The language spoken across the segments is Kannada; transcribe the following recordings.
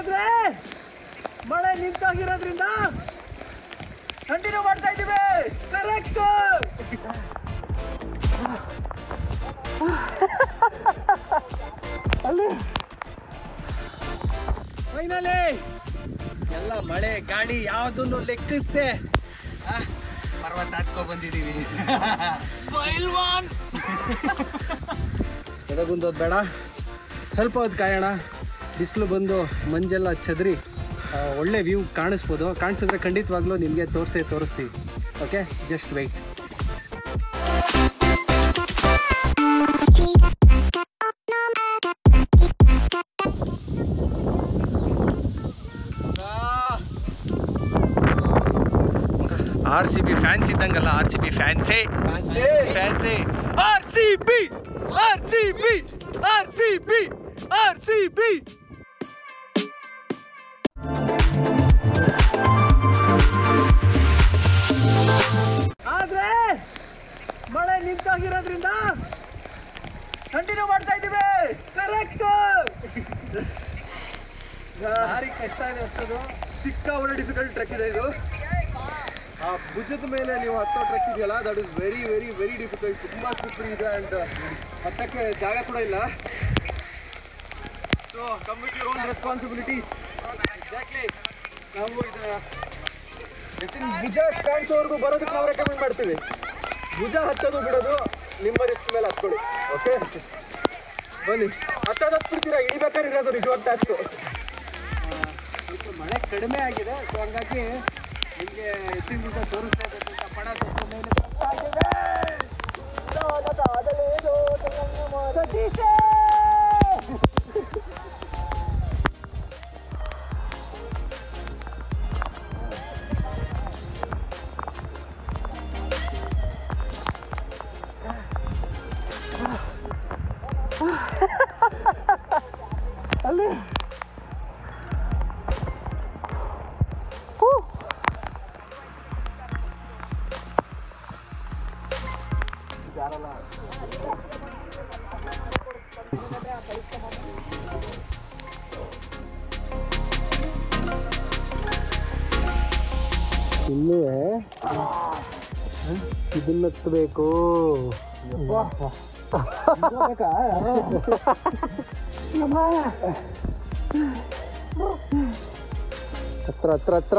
ಆದ್ರೆ ಮಳೆ ನಿಂತಾಗಿರೋದ್ರಿಂದ ಕಂಟಿನ್ಯೂ ಮಾಡ್ತಾ ಇದ್ದೀವಿ. ಕರೆಕ್ಟ್. ಅಲ್ಲಿ ಫೈನಲಿ ಎಲ್ಲ ಮಳೆ ಗಾಳಿ ಯಾವುದನ್ನು ಲೆಕ್ಕಿಸದೆ ಪರ್ವತ ಹತ್ಕೊ ಬಂದಿದ್ದೀವಿ. ಎದಗುಂದೋದು ಬೇಡ, ಸ್ವಲ್ಪ ಹೊತ್ತು ಕಾಯೋಣ. ಬಿಸಿಲು ಬಂದು ಮಂಜೆಲ್ಲ ಚದರಿ ಒಳ್ಳೆ ವ್ಯೂ ಕಾಣಿಸ್ಬೋದು. ಕಾಣಿಸಿದ್ರೆ ಖಂಡಿತವಾಗ್ಲೂ ನಿಮಗೆ ತೋರಿಸ್ತೀವಿ. Okay, just wait. RCB fans ಇದ್ದಂಗಲ್ಲ, RCB ಫ್ಯಾನ್ಸೇ ಫ್ಯಾನ್ಸೇ. RCB RCB RCB RCB. ಆದ್ರೆ ಮಳೆ ನಿಂತಾಗಿರೋದ್ರಿಂದ ಕಂಟಿನ್ಯೂ ಮಾಡ್ತಾ ಇದ್ದೀವಿ. ಕರೆಕ್ಟ್. ಭಾರಿ ಕಷ್ಟ ಇದೆ ಹತ್ತೋದು. ಸಿಕ್ಕಾಪಟ್ಟೆ ಡಿಫಿಕಲ್ಟ್ ಟ್ರೆಕ್ ಇದೆ ಇದು. ಆ ಭುಜದ ಮೇಲೆ ನೀವು ಹತ್ತೋ ಟ್ರೆಕ್ ಇದೆಯಲ್ಲ, that is very very very difficult. ತುಂಬ ಸ್ಲಿಪ್ಪರಿ ಇದೆ ಆ್ಯಂಡ್ ಹತ್ತಕ್ಕೆ ಜಾಗ ಕೂಡ ಇಲ್ಲ. So come with your own responsibilities. Exactly. ನಾವು ಇದು ಭುಜ ಕಾಣಿಸೋವರೆಗೂ ಬರೋದಕ್ಕೆ ನಾವು ರೆಕಮೆಂಡ್ ಮಾಡ್ತೀವಿ. ಭುಜ ಹತ್ತೋದು ಬಿಡೋದು ನಿಮ್ಮ ರಿಸ್ಕ್ ಮೇಲೆ ಹತ್ಕೊಳ್ಳಿ. ಓಕೆ, ಬನ್ನಿ. ಹತ್ತೋದು ಹತ್ಬಿಡ್ತೀರಾ, ಇಳಿಬೇಕಾದ್ರೆ ಇರೋದು ನಿಜವಾದ ಟಾಸ್ಕು. ಸ್ವಲ್ಪ ಮಳೆ ಕಡಿಮೆ ಆಗಿದೆ, ಸೊ ಹಂಗಾಗಿ ನಿಮಗೆ ಎತ್ತಿನ ತೋರಿಸ್ಲೇಬೇಕು ಅಂತ ಪಡ ಅಲ್ಲಿ ಇನ್ನೂ ಇದನ್ನ ಹತ್ತಬೇಕು. ಹತ್ರ ಹತ್ರ ಹತ್ರ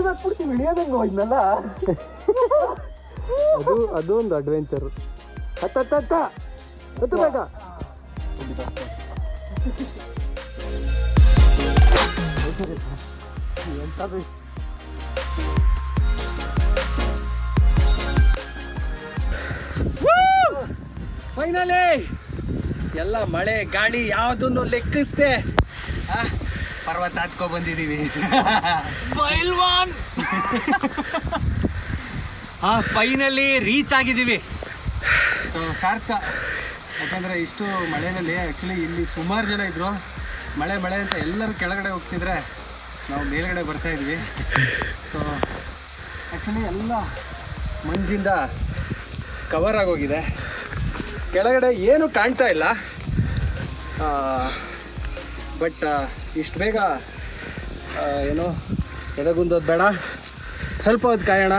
ಹತ್ಬಿಡ್ತೀವಿ. ಇಳಿಯೋದಂಗೆ ಹೋಯ್ನಲ್ಲ, ಅದು ಒಂದು ಅಡ್ವೆಂಚರು. ಹತ್ತ ಬೇಗ. ಎಂಥದ್ದು ಫೈನಲಿ ಎಲ್ಲ ಮಳೆ ಗಾಳಿ ಯಾವುದನ್ನು ಲೆಕ್ಕಿಸದೆ ಪರ್ವತ ಹತ್ಕೊ ಬಂದಿದ್ದೀವಿ. ಫೈನಲಿ ರೀಚ್ ಆಗಿದ್ದೀವಿ. ಸೊ ಸಾರ್ಥಕ. ಯಾಕಂದರೆ ಇಷ್ಟು ಮಳೆಯಲ್ಲಿ ಆ್ಯಕ್ಚುಲಿ ಇಲ್ಲಿ ಸುಮಾರು ಜನ ಇದ್ದರು. ಮಳೆ ಅಂತ ಎಲ್ಲರೂ ಕೆಳಗಡೆ ಹೋಗ್ತಿದ್ರೆ ನಾವು ಮೇಲ್ಗಡೆ ಬರ್ತಾಯಿದ್ವಿ. ಸೊ ಆ್ಯಕ್ಚುಲಿ ಎಲ್ಲ ಮಂಜಿಂದ ಕವರ್ ಆಗೋಗಿದೆ. ಕೆಳಗಡೆ ಏನೂ ಕಾಣ್ತಾ ಇಲ್ಲ. ಬಟ್ ಇಷ್ಟು ಬೇಗ ಏನೋ ಎದಗುಂದೋದು ಬೇಡ, ಸ್ವಲ್ಪ ಹೊತ್ತು ಕಾಯೋಣ.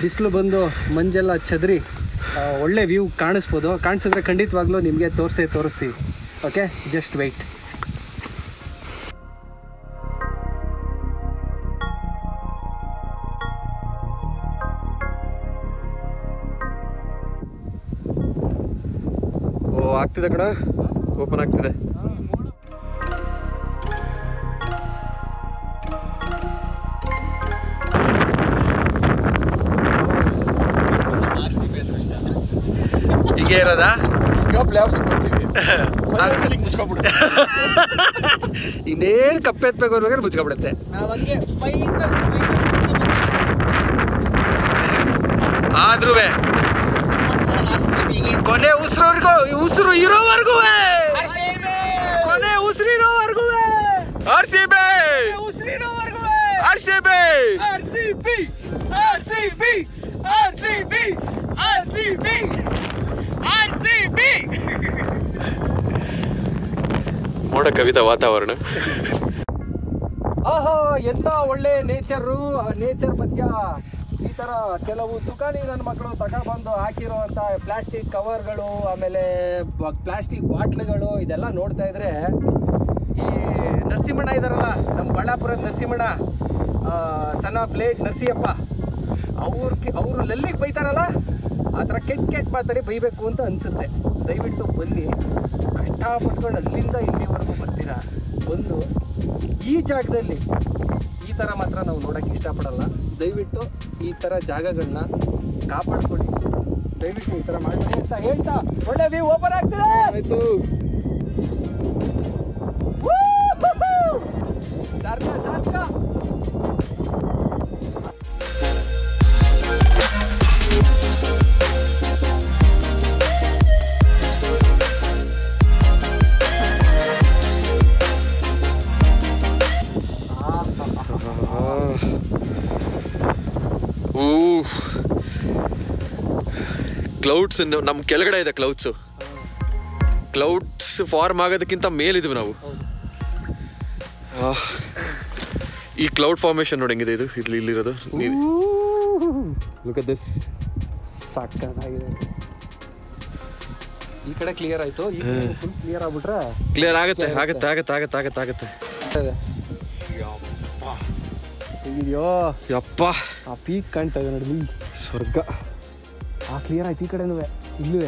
ಬಿಸಿಲು ಬಂದು ಮಂಜೆಲ್ಲ ಚದರಿ ಒಳ್ಳೆ ವ್ಯೂ ಕಾಣಿಸ್ಬೋದು. ಕಾಣಿಸಿದ್ರೆ ಖಂಡಿತವಾಗ್ಲೂ ನಿಮಗೆ ತೋರಿಸ್ತೀವಿ. Okay, just weight. ಓ, ಆಗ್ತಿದೆ ಕಣ, ಓಪನ್ ಆಗ್ತಿದೆ. ಹೀಗೆ ಇರೋದಾ? ಇನ್ನೇನು ಕಪ್ಪೆತ್ಬೇಕು ಅನ್ನೋದ್ರೆ ಮುಚ್ಕೊಬಿಡುತ್ತೆ. ಆದ್ರೂ ಕೊನೆ ಉಸಿರು ಇರೋವರೆಗೂ ಮೋಡ ಕವಿದ ವಾತಾವರಣ. ಆಹಾ, ಎಂತ ಒಳ್ಳೆ ನೇಚರು. ನೇಚರ್ ಮಧ್ಯ ಈ ಥರ ಕೆಲವು ತುಕಾಲಿ ನನ್ನ ಮಕ್ಕಳು ತಗೊಬಂದು ಹಾಕಿರೋವಂಥ ಪ್ಲಾಸ್ಟಿಕ್ ಕವರ್ಗಳು, ಆಮೇಲೆ ಪ್ಲಾಸ್ಟಿಕ್ ಬಾಟ್ಲುಗಳು, ಇದೆಲ್ಲ ನೋಡ್ತಾ ಇದ್ರೆ ಈ ನರಸಿಂಹಣ್ಣ ಇದ್ದಾರಲ್ಲ, ನಮ್ಮ ಬಳ್ಳಾಪುರದ ನರಸಿಂಹಣ್ಣ, ಸನ್ ಆಫ್ ಲೇಟ್ ನರಸಿಯಪ್ಪ, ಅವರು ಲಲ್ಲಿಗೆ ಬೈತಾರಲ್ಲ, ಆ ಥರ ಕೆಟ್ಟ ಮಾತಾಡಿ ಬೈಬೇಕು ಅಂತ ಅನಿಸುತ್ತೆ. ದಯವಿಟ್ಟು ಬನ್ನಿ, ಕಷ್ಟಪಟ್ಕೊಂಡು ಅಲ್ಲಿಂದ ಇಲ್ಲಿವರೆಗೂ ಬರ್ತೀರಾ, ಬಂದು ಈ ಜಾಗದಲ್ಲಿ ಈ ಥರ ಮಾತ್ರ ನಾವು ನೋಡೋಕ್ಕೆ ಇಷ್ಟಪಡಲ್ಲ. ದಯವಿಟ್ಟು ಈ ಥರ ಜಾಗಗಳನ್ನ ಕಾಪಾಡ್ಕೊಳ್ಳಿ, ದಯವಿಟ್ಟು ಈ ಥರ ಮಾಡಬೇಡಿ ಅಂತ ಹೇಳ್ತಾ ಒಳ್ಳೆ ವ್ಯೂ ಓಪನ್ ಆಗ್ತಿದೆ. ಆಯಿತು, ಸಾರ್ಕ ಕ್ಲೌಡ್ಸ್ ನಮ್ಮ ಕೆಳಗಡೆ ಇದೆ. ಕ್ಲೌಡ್ಸ್ ಫಾರ್ಮ್ ಆಗೋದಕ್ಕಿಂತ ಮೇಲಿದ್ವಿ ನಾವು. ಈ ಕ್ಲೌಡ್ ಫಾರ್ಮೇಶನ್ ನೋಡಿ ಹೆಂಗಿದೆ ಇದು, ಇಲ್ಲಿರೋದು. ಲುಕ್ ಅಟ್ ದಿಸ್, ಸಾಕಾಗಿದೆ. ಈ ಕಡೆ ಕ್ಲಿಯರ್ ಆಯ್ತು, ಈ ಕಡೆ ಫುಲ್ ಕ್ಲಿಯರ್ ಆಗ್ಬಿಟ್ರೆ ಕ್ಲಿಯರ್ ಆಗುತ್ತೆ. ಹೇಗಿದೆಯೋ ಯಪ್ಪ, ಆ ಪೀಕ್ ಕಾಣ್ತಾ ಇದೆ ನೋಡಿ, ಸ್ವರ್ಗ. ಆ ಕ್ಲಿಯರ್ ಆಯ್ತು, ಈ ಕಡೆನೂ ಇಲ್ಲೂ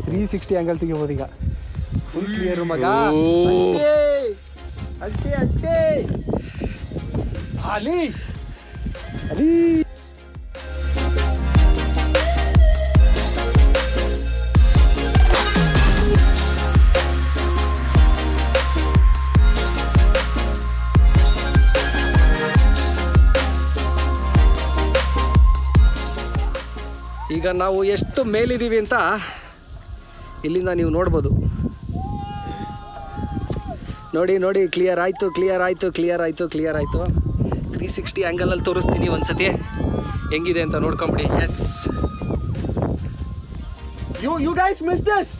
360 ಆ್ಯಂಗಲ್ ತೆಗಿಬೋದು ಈಗ. ಫುಲ್ ಕ್ಲಿಯರು ಮಗ. ಅಡ್ಡೆ ಅಲ್ಲಿ ಈಗ ನಾವು ಎಷ್ಟು ಮೇಲಿದ್ದೀವಿ ಅಂತ ಇಲ್ಲಿಂದ ನೀವು ನೋಡ್ಬೋದು. ನೋಡಿ, ಕ್ಲಿಯರ್ ಆಯಿತು. 360 ಆ್ಯಂಗಲಲ್ಲಿ ತೋರಿಸ್ತೀನಿ ಒಂದ್ಸತಿ ಹೆಂಗಿದೆ ಅಂತ ನೋಡ್ಕೊಂಬಿಡಿ. Yes, you guys miss this.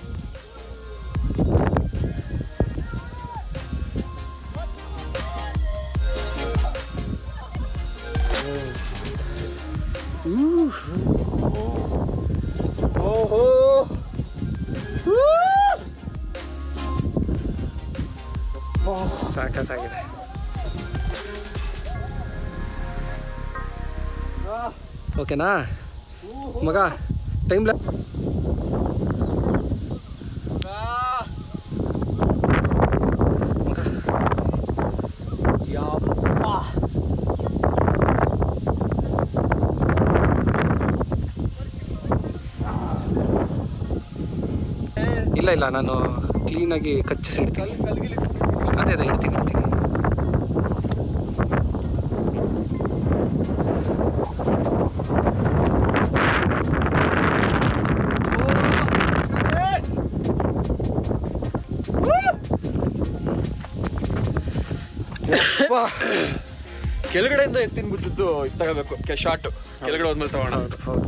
ಸಾಕಾಗಿದೆ. ಓಕೆನಾ ಮಗ? ಟೈಮ್ ಇಲ್ಲ, ನಾನು ಕ್ಲೀನಾಗಿ ಕಚ್ಚಿಸಿ ಇಡ್ತೀನಿ. ಅದೇ ಇಡ್ತೀನಿ. ಕೆಳಗಡೆಯಿಂದ ಎತ್ತಿನ ಬಿಟ್ಟಿದ್ದು ತಗೋಬೇಕು, ಶಾರ್ಟ್ ಕೆಳಗಡೆ ಹೋದ್ಮೇಲೆ ತಗೋಣ. ಹೌದು.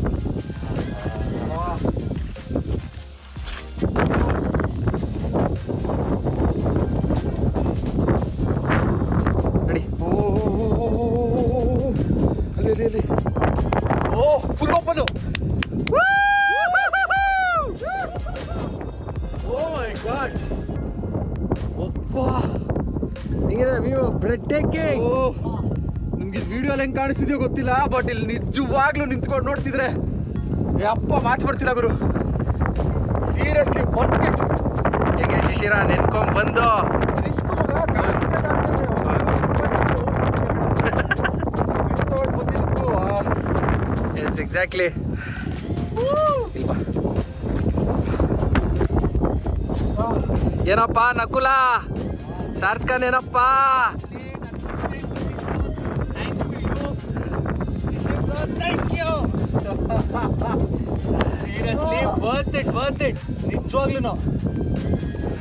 ಅಲ್ಲಿ ಫುಲ್ ಓಪನ್. ನಿಮ್ಗೆ ವಿಡಿಯೋಲ್ಲಿ ಹೆಂಗ್ ಕಾಣಿಸ್ತಿದ್ಯೋ ಗೊತ್ತಿಲ್ಲ, ಬಟ್ ಇಲ್ಲಿ ನಿಜವಾಗ್ಲೂ ನಿಂತ್ಕೊಂಡು ನೋಡ್ತಿದ್ರೆ ಅಪ್ಪ ಮಾತು ಬರ್ತಿಲ್ಲ ಗುರು. Seriously worth it. ಹೇಗೆ ಶಿಶಿರ ನೆನ್ಕೊಂಡ್ ಬಂದು ಎಸ್ ಎಕ್ಸಾಕ್ಟ್ಲಿ. ಏನಪ್ಪ ನಕುಲ, ಸಾರ್ಥಕನೇನಪ್ಪ? ಸೀರಿಯಸ್ಲಿ ವರ್ತ್ ಇಟ್ ನಿಜವಾಗ್ಲೂ.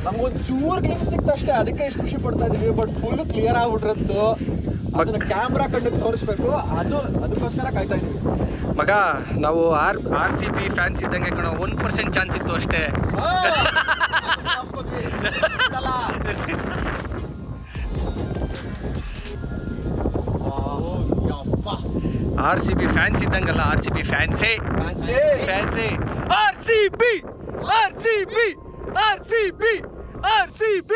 ನಮ್ಗೊಂದು ಚೂರು ಕ್ಲಿಪ್ ಸಿಕ್ತಷ್ಟೇ, ಅದಕ್ಕೆ ಎಷ್ಟು ಖುಷಿ ಪಡ್ತಾ ಇದೀವಿ. ಬಟ್ ಫುಲ್ ಕ್ಲಿಯರ್ ಆಗ್ಬಿಟ್ರದ್ದು, ಅದನ್ನ ಕ್ಯಾಮ್ರಾ ಕಣ್ಣಿಗೆ ತೋರಿಸ್ಬೇಕು, ಅದಕ್ಕೋಸ್ಕರ ಕಾಯ್ತಾ ಇದೀವಿ ಮಗ. ನಾವು RCB ಫ್ಯಾನ್ಸ್ ಇದ್ದಂಗೆ ಕಣೋ, 1% ಚಾನ್ಸ್ ಇತ್ತು ಅಷ್ಟೇ. RCB ಫ್ಯಾನ್ಸ್ ಇದ್ದಂಗಲ್ಲ, RCB ಫ್ಯಾನ್ಸೇ ಫ್ಯಾನ್ಸೇ. RCB RCB RCB RCB.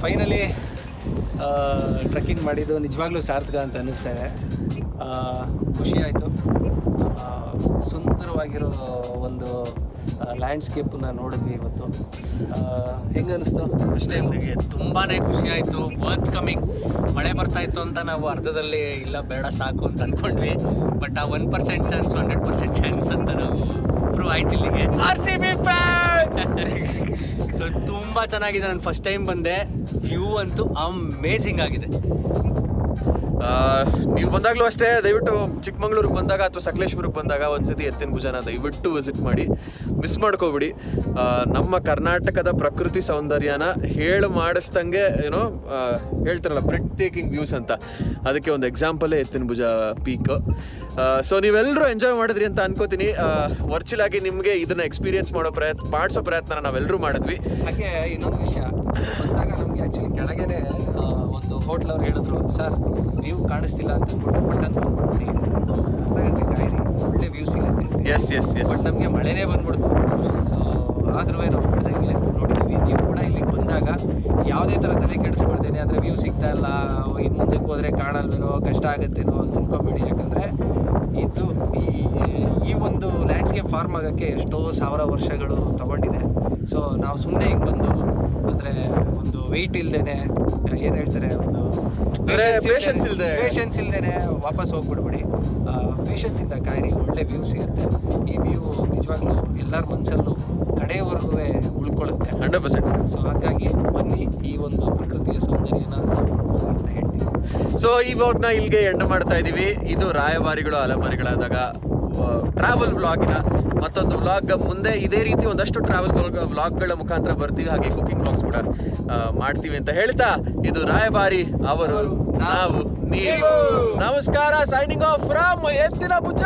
Finally trekking ಮಾಡಿದ್ದು ನಿಜವಾಗ್ಲೂ ಸಾರ್ಥಕ ಅಂತ ಅನ್ನಿಸ್ತಾ ಇದೆ. ಖುಷಿ ಆಯಿತು. ಸುಂದರವಾಗಿರೋ ಒಂದು ಲ್ಯಾಂಡ್ಸ್ಕೇಪನ್ನ ನೋಡಿದ್ವಿ ಇವತ್ತು. ಹೆಂಗೆ ಅನ್ನಿಸ್ತು? ಅಷ್ಟೇ, ನನಗೆ ತುಂಬಾ ಖುಷಿ ಆಯಿತು. Worth coming. ಮಳೆ ಬರ್ತಾಯಿತ್ತು ಅಂತ ನಾವು ಅರ್ಧದಲ್ಲಿ ಇಲ್ಲ ಬೇಡ ಸಾಕು ಅಂತ ಅಂದ್ಕೊಂಡ್ವಿ. ಬಟ್ ಆ 1% ಚಾನ್ಸ್ 100% ಚಾನ್ಸ್ ಅಂತ ನಾವು ಪ್ರೂವ್ ಆಯ್ತು ಇಲ್ಲಿಗೆ. RCB fans. ಸೊ ತುಂಬ ಚೆನ್ನಾಗಿದೆ. ನಾನು ಫಸ್ಟ್ ಟೈಮ್ ಬಂದೆ. ವ್ಯೂ ಅಂತೂ ಅಮೇಝಿಂಗ್ ಆಗಿದೆ. ನೀವು ಬಂದಾಗಲೂ ಅಷ್ಟೇ, ದಯವಿಟ್ಟು ಚಿಕ್ಕಮಂಗ್ಳೂರಿಗೆ ಬಂದಾಗ ಅಥವಾ ಸಕಲೇಶ್ಪುರಕ್ಕೆ ಬಂದಾಗ ಒಂದ್ಸತಿ ಎತ್ತಿನ ಭುಜನ ದಯವಿಟ್ಟು ವಿಸಿಟ್ ಮಾಡಿ, ಮಿಸ್ ಮಾಡ್ಕೋಬಿಡಿ. ನಮ್ಮ ಕರ್ನಾಟಕದ ಪ್ರಕೃತಿ ಸೌಂದರ್ಯನ ಮಾಡಿಸ್ದಂಗೆ ಏನೋ ಹೇಳ್ತಾರಲ್ಲ, ಬ್ರೆಡ್ ಟೇಕಿಂಗ್ ವ್ಯೂಸ್ ಅಂತ, ಅದಕ್ಕೆ ಒಂದು ಎಕ್ಸಾಂಪಲೇ ಎತ್ತಿನ ಭುಜ ಪೀಕ್. ಸೊ ನೀವೆಲ್ಲರೂ ಎಂಜಾಯ್ ಮಾಡಿದ್ರಿ ಅಂತ ಅನ್ಕೋತೀನಿ. ವರ್ಚುವಲ್ ಆಗಿ ನಿಮಗೆ ಇದನ್ನ ಎಕ್ಸ್ಪೀರಿಯನ್ಸ್ ಮಾಡಿಸೋ ಪ್ರಯತ್ನ ನಾವೆಲ್ಲರೂ ಮಾಡಿದ್ವಿ. ಹಾಗೆ ಇನ್ನೊಂದು ವಿಷಯ, ಬಂದಾಗ ನಮಗೆ ಆ್ಯಕ್ಚುಲಿ ಕೆಳಗೇನೆ ಒಂದು ಹೋಟ್ಲ್ ಅವ್ರು ಹೇಳಿದ್ರು, ಸರ್ ವ್ಯೂ ಕಾಣಿಸ್ತಿಲ್ಲ ಅಂತ ಅಂದ್ಬಿಟ್ಟು ಬಟನ್ ಬಂದ್ಬಿಡ್ಬಿಡಿ, ಅರ್ಧ ಗಂಟೆ ಕಾಯಿರಿ, ಒಳ್ಳೆ ವ್ಯೂ ಸಿಗುತ್ತೆ. S S S. ಬಟ್ ನಮಗೆ ಮಳೆನೇ ಬಂದ್ಬಿಡ್ತು. ಆದ್ರೂ ನಾವು ಬಿಡ್ದಂಗೆ ನೋಡಿದ್ವಿ. ನೀವು ಕೂಡ ಇಲ್ಲಿಗೆ ಬಂದಾಗ ಯಾವುದೇ ಥರ ತಲೆ ಕೆಡಿಸ್ಕೊಳ್ತೇನೆ ಅಂದರೆ ವ್ಯೂ ಸಿಗ್ತಾ ಇಲ್ಲ, ಇನ್ನು ಮುಂದಕ್ಕೆ ಹೋದರೆ ಕಾಣಲ್ವೇನೋ, ಕಷ್ಟ ಆಗುತ್ತೇನೋ ಅಂತ ಅನ್ಕೊಂಬೇಡಿ. ಯಾಕಂದರೆ ಇದು ಈ ಒಂದು ಲ್ಯಾಂಡ್ಸ್ಕೇಪ್ ಫಾರ್ಮ್ ಆಗೋಕ್ಕೆ ಎಷ್ಟೋ ಸಾವಿರ ವರ್ಷಗಳು ತಗೊಂಡಿದೆ. ಸೊ ನಾವು ಸುಮ್ಮನೆ ಹಿಂಗೆ ಬಂದು ಅಂದರೆ ಒಂದು ವೆಯ್ಟ್ ಇಲ್ದೇನೆ, ಏನು ಹೇಳ್ತಾರೆ, ಒಂದು ಪೇಷನ್ಸ್ ಇಲ್ದೇನೆ ವಾಪಸ್ ಹೋಗ್ಬಿಡ್ಬಿಡಿ. ಪೇಷನ್ಸಿಂದ ಕಾಯಿರಿ, ಒಳ್ಳೆ ವ್ಯೂ ಸಿಗುತ್ತೆ. ಈ ವ್ಯೂ ನಿಜವಾಗ್ಲೂ ಎಲ್ಲರ ಮನಸ್ಸಲ್ಲೂ ಕಡೆಯವರೆಗೂ ಉಳ್ಕೊಳ್ಳುತ್ತೆ 100%. ಸೊ ಹಾಗಾಗಿ ಬನ್ನಿ, ಈ ಒಂದು ಪ್ರಕೃತಿಯ ಸೌಂದರ್ಯನ ಅಂತ ಹೇಳ್ತೀನಿ. ಸೊ ಈ ವ್ಲಾಗ್ನ ಇಲ್ಲಿಗೆ ಎಂಡ್ ಮಾಡ್ತಾ ಇದ್ದೀವಿ. ಇದು ರಾಯಭಾರಿಗಳು ಅಲೆಮಾರಿಗಳಾದಾಗ ಟ್ರಾವೆಲ್ ವ್ಲಾಗಿನ ಮತ್ತೊಂದು ವ್ಲಾಗ್. ಮುಂದೆ ಇದೇ ರೀತಿ ಒಂದಷ್ಟು ಟ್ರಾವೆಲ್ ವ್ಲಾಗ್ಗಳ ಮುಖಾಂತರ ಬರ್ತೀವಿ, ಹಾಗೆ ಕುಕಿಂಗ್ ವ್ಲಾಗ್ಸ್ ಕೂಡ ಮಾಡ್ತೀವಿ ಅಂತ ಹೇಳ್ತಾ, ಇದು ರಾಯಭಾರಿ, ಅವರು, ನಾವು, ನೀವು. ನಮಸ್ಕಾರ. ಸೈನಿಂಗ್ ಆಫ್ ಫ್ರಮ್ ಎತ್ತಿನ ಭುಜ.